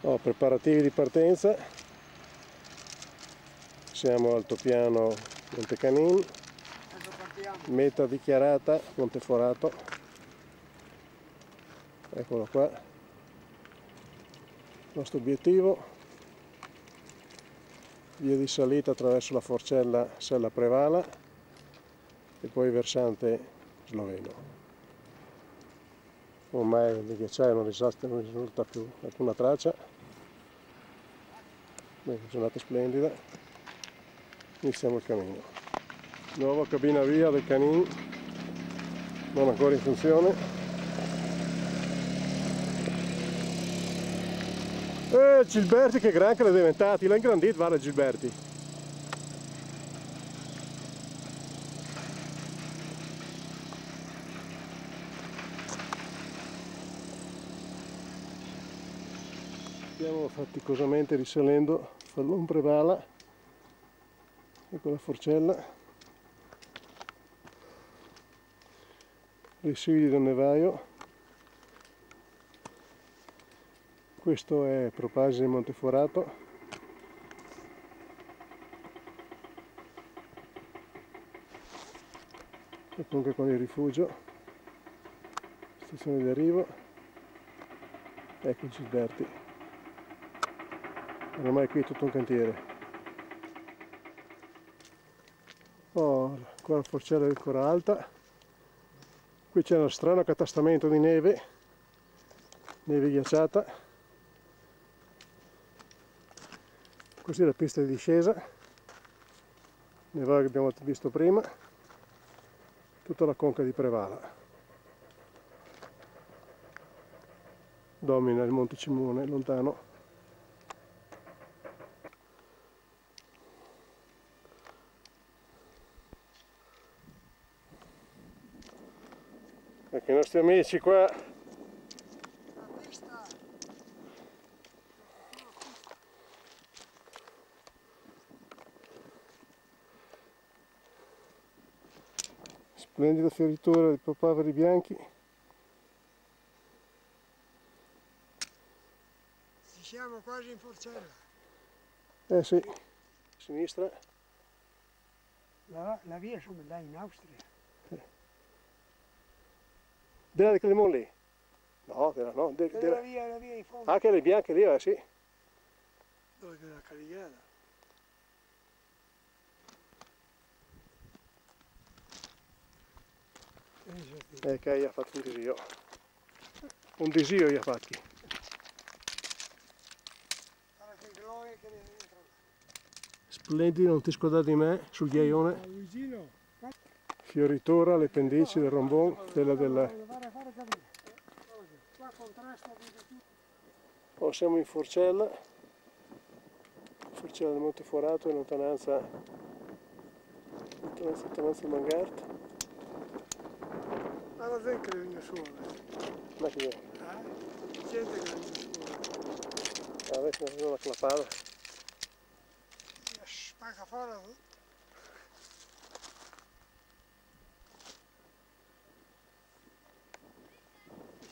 Preparativi di partenza, siamo altopiano Monte Canin, meta dichiarata Monteforato, eccolo qua, il nostro obiettivo, via di salita attraverso la forcella Sella Prevala e poi versante sloveno. Ormai di ghiacciaio non risulta più alcuna traccia. Bene, giornata splendida, iniziamo il cammino. Nuova cabina via del Canin, non ancora in funzione. Gilberti che gran che l'è diventati, l'ha ingrandito, guarda Gilberti. Stiamo faticosamente risalendo Fallon Prevala, ecco la forcella, residui del nevaio. Questo è Propagine Monteforato. E comunque con il rifugio, stazione di arrivo, ecco Gilberti. Ormai qui è tutto un cantiere. Qua la forcella è ancora alta. Qui c'è uno strano accatastamento di neve ghiacciata. Così la pista di discesa, nevaio che abbiamo visto prima, tutta la conca di Prevala. Domina il Monte Cimone lontano. Ecco i nostri amici qua. Splendida fioritura di papaveri bianchi. Siamo quasi in forcella. Eh sì, a sinistra. La via sono là in Austria. Della di Clemon lì? No, no. La via in fondo. Ah, che le bianche lì, sì. Dove è la carigata? Che gli ha fatto un disio. Un disio gli ha fatti. Splendidi, non ti scordare di me, sul ghiaione. Fioritura alle pendici del rombon, quella della... Siamo in forcella del Monteforato in lontananza Mangart. Ma la gente che viene su, Ma che è? gente che viene su. Adesso mi una clapada. Spacca fuori.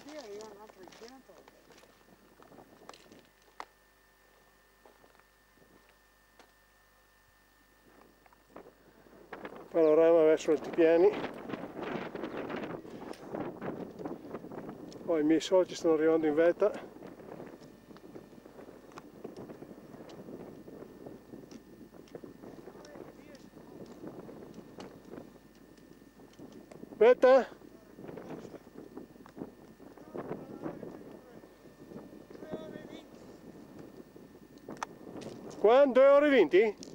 Sì, arriva un altro incidente. Panorama verso Altipiani. I miei soci stanno arrivando in vetta. Vetta? Quando? 2 ore e 20?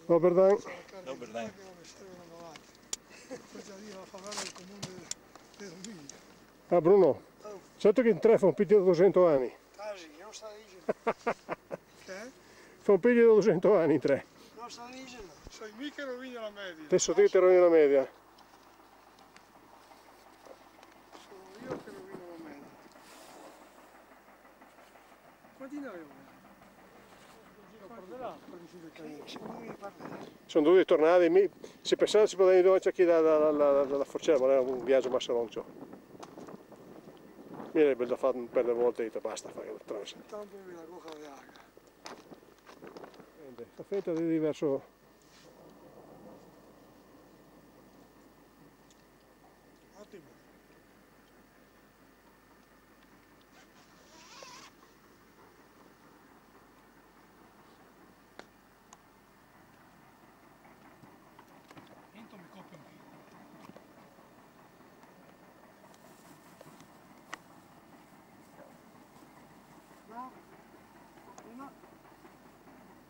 Doberdang. Doberdang. Ah Bruno, certo che in 3 fa un piglio di 200 anni. Quasi, non sta dicendo. Fa un piglio di 200 anni in 3. Non sta dicendo. Sei mica rovini la media. Penso te ti rovini la media. Sono io che rovino la media. Quanti noi ho? Sono dovuti tornare, se pensavo si poteva andare anche dalla forcella, ma non era un viaggio massaroncio. Mi era bello da fare un per le volte e detto basta fare la trans. Tanto mi la coca di acqua. Sta fetta di diverso. Ottimo. Mi copio un po'. No,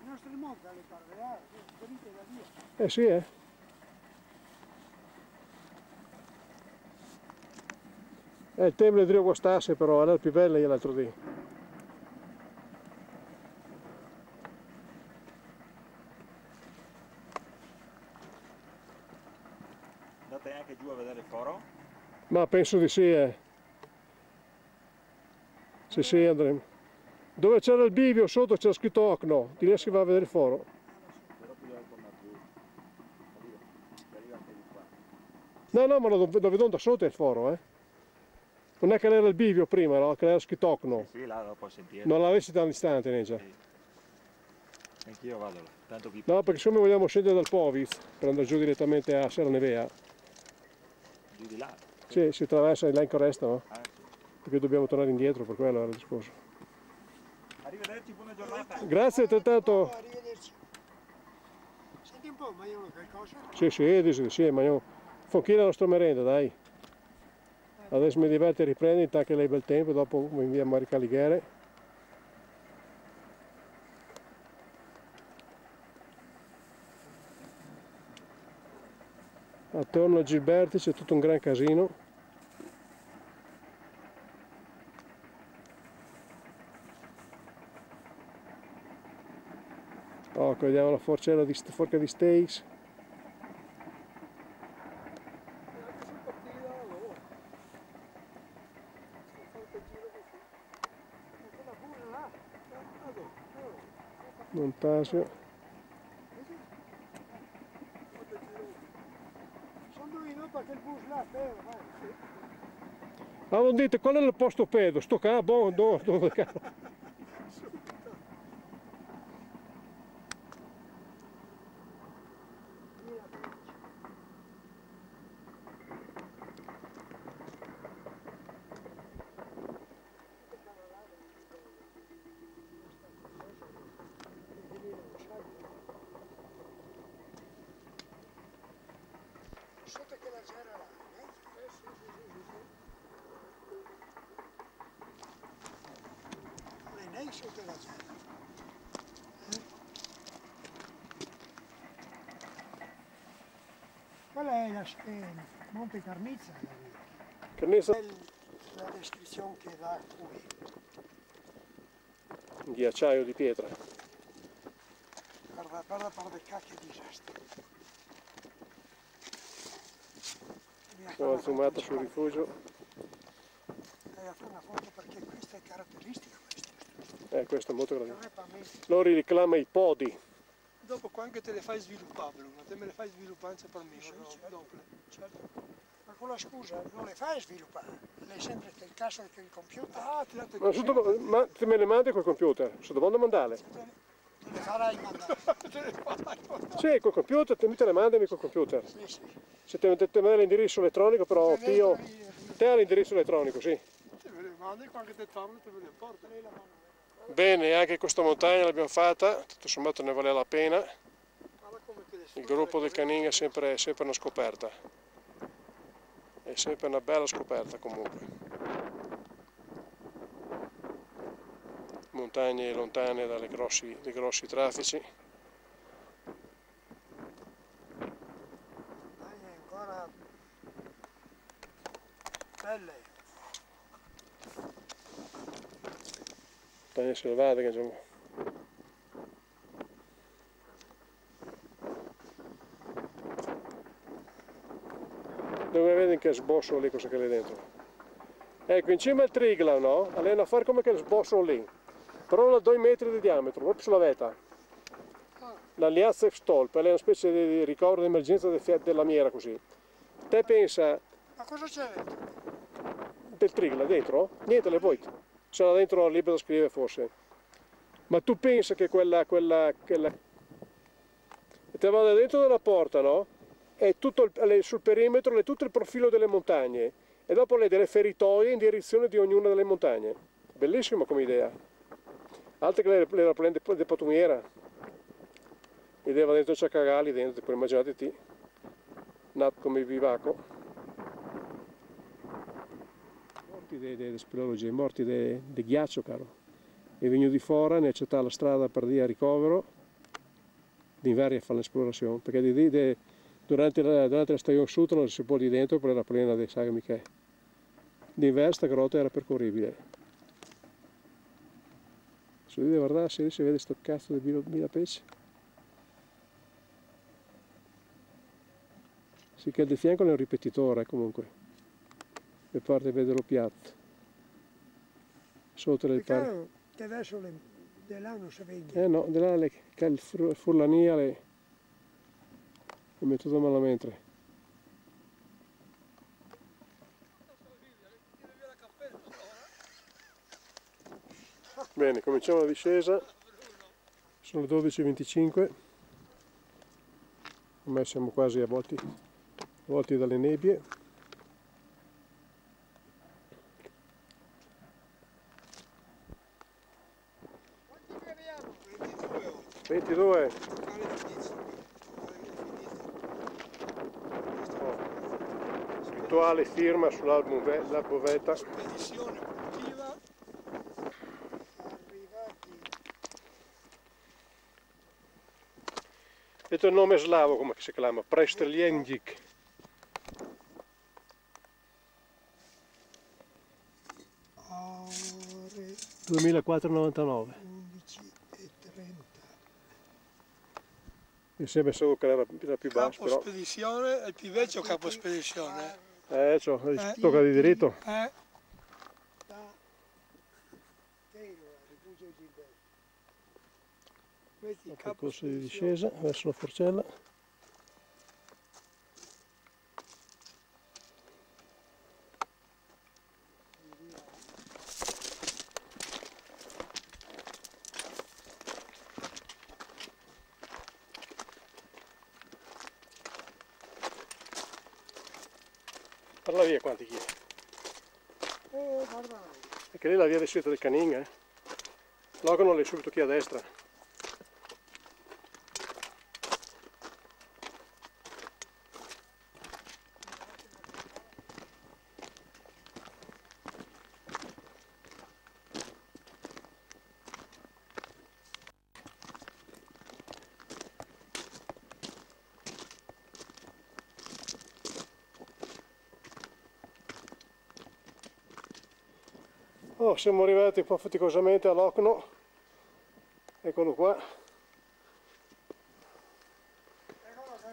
i nostri monti alle parve, venite da via. Sì, eh. Il tempo di gustasse però, era il più bello l'altro dì. Andate anche giù a vedere il foro? Ma penso di sì, eh. Sì, andremo. Dove c'era il bivio sotto c'era scritto Ocno, di lì si va a vedere il foro. Però tu devi tornare giù. Arriva anche di qua. No, ma lo vedo da sotto è il foro, eh. Non è che era il bivio prima, no? Che era scritto Ocno. Sì, là lo puoi sentire. Non l'avessi tanto distante, Negia. Sì. Anch'io vado là, tanto vi No, perché siccome vogliamo scendere dal Poviz per andare giù direttamente a Serra Nevea. giù di là. Sì, si attraversa là in Cresta, no? Sì. Perché dobbiamo tornare indietro, per quello era il discorso. Arrivederci, buona giornata. Grazie altrettanto. Arrivederci. Senti un po', ma io qualcosa? Sì, dice sì, ma io fonchina la nostra merenda, dai. Adesso mi diverte a riprendere, intanto che lei bel tempo, dopo mi invia a Marica Alighiere. Attorno a Gilberti c'è tutto un gran casino. Oh, vediamo la forcella di forca di steaks. Montasio. Sono 2 minuti perché il bus là, fermo, vai. Ah, non dite qual è il posto pedo? Sto qua, buono, dove cazzo? Sotto che la c'era là, sì. Lei sotto la c'era. Quella è Monte Carnizza, Carnizza. la descrizione che dà qui. Un ghiacciaio di pietra. Guarda che cacchio disastro. Sono zoomata sul rifugio. A fare una foto perché questa è caratteristica. Questo è molto grande. Lori reclama i podi. Dopo qua anche te le fai sviluppare, Bruno, te me le fai sviluppare per me, Sì, certo. dopo. Certo. Ma con la scusa non le fai sviluppare, lei sempre il caso che il computer. Ah, ti dato Ma te me le mandi col computer? Sono devo mandarle? Te le farai mandare. Sì, col computer, te le mandami col computer. Sì, sì. Se te me dai l'indirizzo elettronico, però Pio. Te hai l'indirizzo elettronico, sì. Te me le mandi, quando te torno te me le porto. Bene, anche questa montagna l'abbiamo fatta, tutto sommato ne valeva la pena. Il gruppo del Canin è sempre una scoperta. È sempre una bella scoperta comunque. Montagne lontane dai grossi traffici. Dai, ancora belle. Montagne selvatiche, insomma. Dove vedi che sbosso lì, cosa che è dentro. Ecco, in cima al Triglav, no? È una fare come che sbosso lì. Però da 2 metri di diametro, proprio sulla vetta. L'Allianza Stolp, è una specie di ricordo di emergenza della miera così. Te pensa... Ma cosa c'è dentro? Del Triglav dentro? Niente, le vuoi. Sarà dentro il libro da scrivere forse. Ma tu pensa che quella... Te vado dentro della porta, no? È tutto sul perimetro, è tutto il profilo delle montagne. E dopo le delle feritoie in direzione di ognuna delle montagne. Bellissimo come idea. Altre che le prende di patumiera. Idea va dentro c'è cagali dentro, poi immaginate te. Nato come vivaco. Morti di speleologia, morti di ghiaccio, caro. E vengono di fuori, ne c'è la strada per dire a ricovero, d'inverno a fare l'esplorazione, perché durante la stagione sud non si può di dentro per la plena dei sagami che d'inverno sta grotta era percorribile. Se vede guardare se si vede sto cazzo di mila pesce. Sì che al di fianco è un ripetitore comunque. Le porte vederlo piatto. Sotto del parco. Che adesso di là non si vede. No, di là il furlania le metto malamente. Bene, cominciamo la discesa. Sono le 12:25. Ormai siamo quasi avvolti dalle nebbie. Quanti ne abbiamo? 22. Rituale firma sull'album La Bovetta. Spedizione produttiva. Arrivati. Questo è il nome slavo, come si chiama? Prestreljenjik. 2499. 11:30. Mi sembra solo che era più basso, Capo però. spedizione, è il più vecchio capo spedizione. Tocca di diritto. Da Taylor, Rifugio Gilberto. Questi Il capo percorso di spedizione. discesa verso la forcella. Parla via quanti chili. Guarda, Perché lì è la via di uscita del Canin, eh. L'Ogono è subito qui a destra. Oh, siamo arrivati un po' faticosamente all'Ocno, eccolo qua. eccolo qui.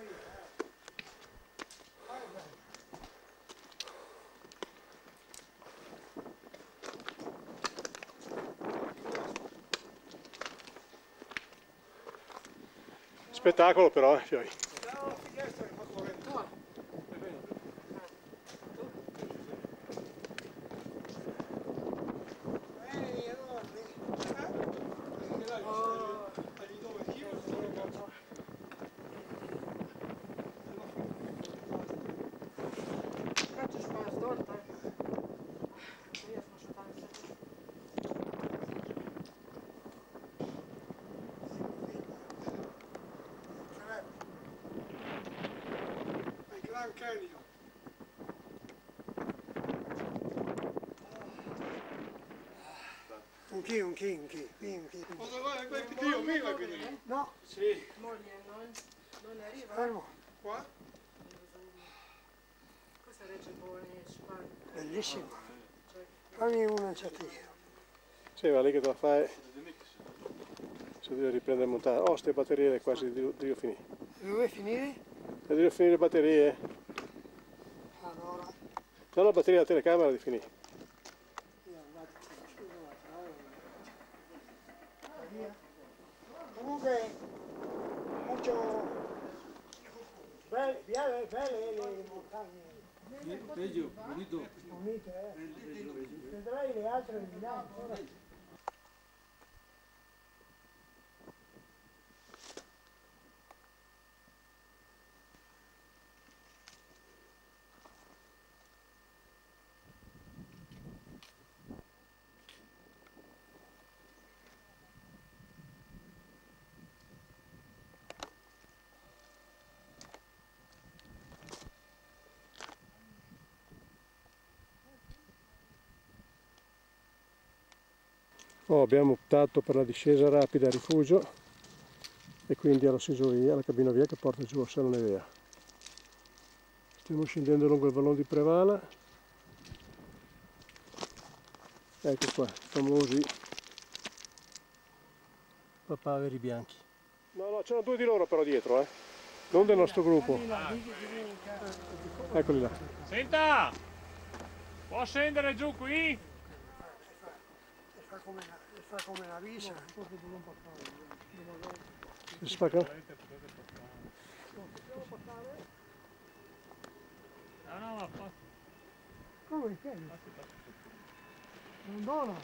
Spettacolo però, fioi. Abbiamo la finestra che fa corrente. Grand Canyon. Un chi. Io mi va qui. No, Sì. Non arriva. fermo. Qua? Questa regge buone Spagna. Bellissimo. Fammi una ciatina. Sì, va lì che te la fai. Se devi riprendere a montare. Oh, ste batterie quasi devo finire. Dove finire? Devo finire le batterie. Ah, C'è la batteria della telecamera di finire. Comunque, molto belle le montagne. Peggio, bonito. Unite, vedrai le altre di là. Abbiamo optato per la discesa rapida a rifugio e quindi alla seggiovia, alla cabina via che porta giù a Salonevea. Stiamo scendendo lungo il vallone di Prevala. Ecco qua, i famosi papaveri bianchi. No, c'erano due di loro però dietro, non del nostro gruppo. Eccoli là. Senta! Può scendere giù qui? Fa come una visa. Si spacca? No, ma fa... Come che? Non dono.